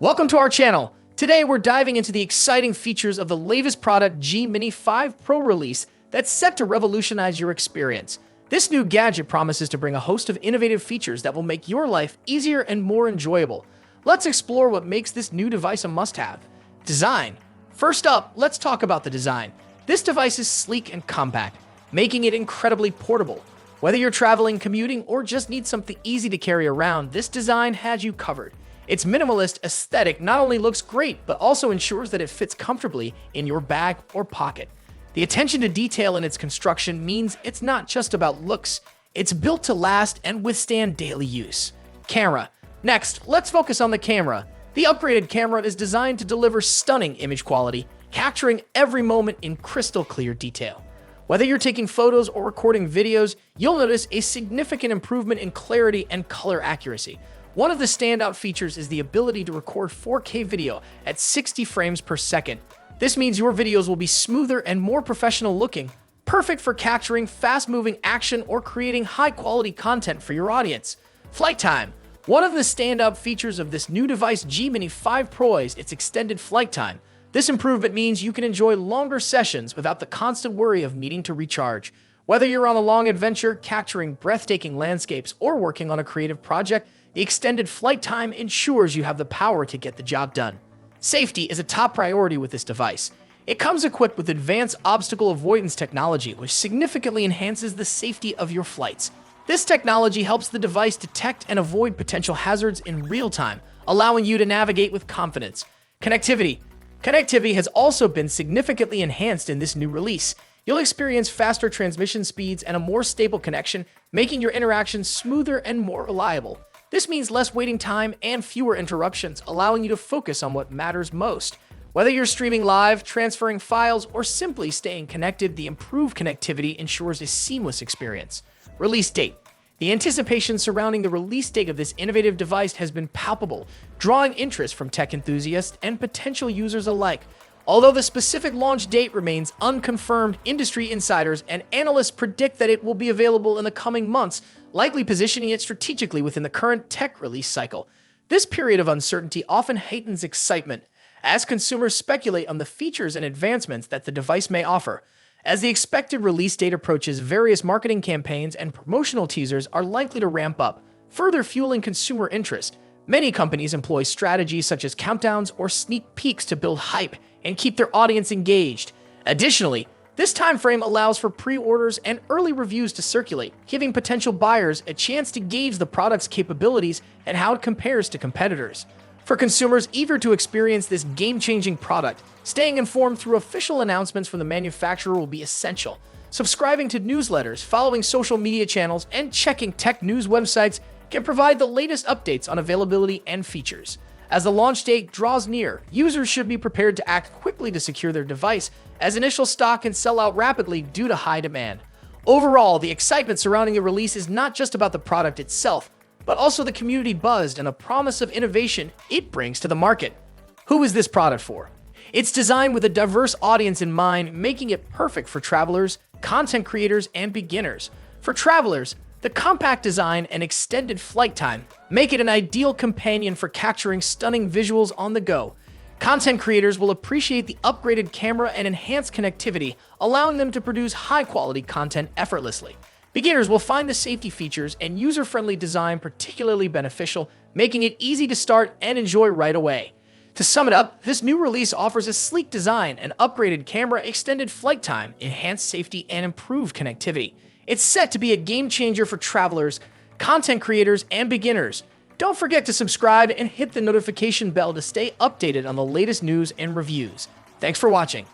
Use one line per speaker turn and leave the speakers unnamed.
Welcome to our channel. Today we're diving into the exciting features of the latest product DJI Mini 5 Pro release that's set to revolutionize your experience. This new gadget promises to bring a host of innovative features that will make your life easier and more enjoyable. Let's explore what makes this new device a must-have. Design. First up, let's talk about the design. This device is sleek and compact, making it incredibly portable. Whether you're traveling, commuting, or just need something easy to carry around, this design has you covered. Its minimalist aesthetic not only looks great, but also ensures that it fits comfortably in your bag or pocket. The attention to detail in its construction means it's not just about looks, it's built to last and withstand daily use. Camera. Next, let's focus on the camera. The upgraded camera is designed to deliver stunning image quality, capturing every moment in crystal clear detail. Whether you're taking photos or recording videos, you'll notice a significant improvement in clarity and color accuracy. One of the standout features is the ability to record 4K video at 60 frames per second. This means your videos will be smoother and more professional looking, perfect for capturing fast-moving action or creating high-quality content for your audience. Flight time. One of the standout features of this new device DJI Mini 5 Pro is its extended flight time. This improvement means you can enjoy longer sessions without the constant worry of needing to recharge. Whether you're on a long adventure, capturing breathtaking landscapes, or working on a creative project, the extended flight time ensures you have the power to get the job done. Safety is a top priority with this device. It comes equipped with advanced obstacle avoidance technology, which significantly enhances the safety of your flights. This technology helps the device detect and avoid potential hazards in real time, allowing you to navigate with confidence. Connectivity. Connectivity has also been significantly enhanced in this new release. You'll experience faster transmission speeds and a more stable connection, making your interactions smoother and more reliable. This means less waiting time and fewer interruptions, allowing you to focus on what matters most. Whether you're streaming live, transferring files, or simply staying connected, the improved connectivity ensures a seamless experience. Release date. The anticipation surrounding the release date of this innovative device has been palpable, drawing interest from tech enthusiasts and potential users alike. Although the specific launch date remains unconfirmed, industry insiders and analysts predict that it will be available in the coming months, likely positioning it strategically within the current tech release cycle. This period of uncertainty often heightens excitement, as consumers speculate on the features and advancements that the device may offer. As the expected release date approaches, various marketing campaigns and promotional teasers are likely to ramp up, further fueling consumer interest. Many companies employ strategies such as countdowns or sneak peeks to build hype and keep their audience engaged. Additionally, this time frame allows for pre-orders and early reviews to circulate, giving potential buyers a chance to gauge the product's capabilities and how it compares to competitors. For consumers eager to experience this game-changing product, staying informed through official announcements from the manufacturer will be essential. Subscribing to newsletters, following social media channels, and checking tech news websites can provide the latest updates on availability and features. As the launch date draws near, users should be prepared to act quickly to secure their device, as initial stock can sell out rapidly due to high demand. Overall, the excitement surrounding the release is not just about the product itself, but also the community buzz and a promise of innovation it brings to the market. Who is this product for? It's designed with a diverse audience in mind, making it perfect for travelers, content creators, and beginners. For travelers, the compact design and extended flight time make it an ideal companion for capturing stunning visuals on the go. Content creators will appreciate the upgraded camera and enhanced connectivity, allowing them to produce high-quality content effortlessly. Beginners will find the safety features and user-friendly design particularly beneficial, making it easy to start and enjoy right away. To sum it up, this new release offers a sleek design, an upgraded camera, extended flight time, enhanced safety, and improved connectivity. It's set to be a game changer for travelers, content creators, and beginners. Don't forget to subscribe and hit the notification bell to stay updated on the latest news and reviews. Thanks for watching.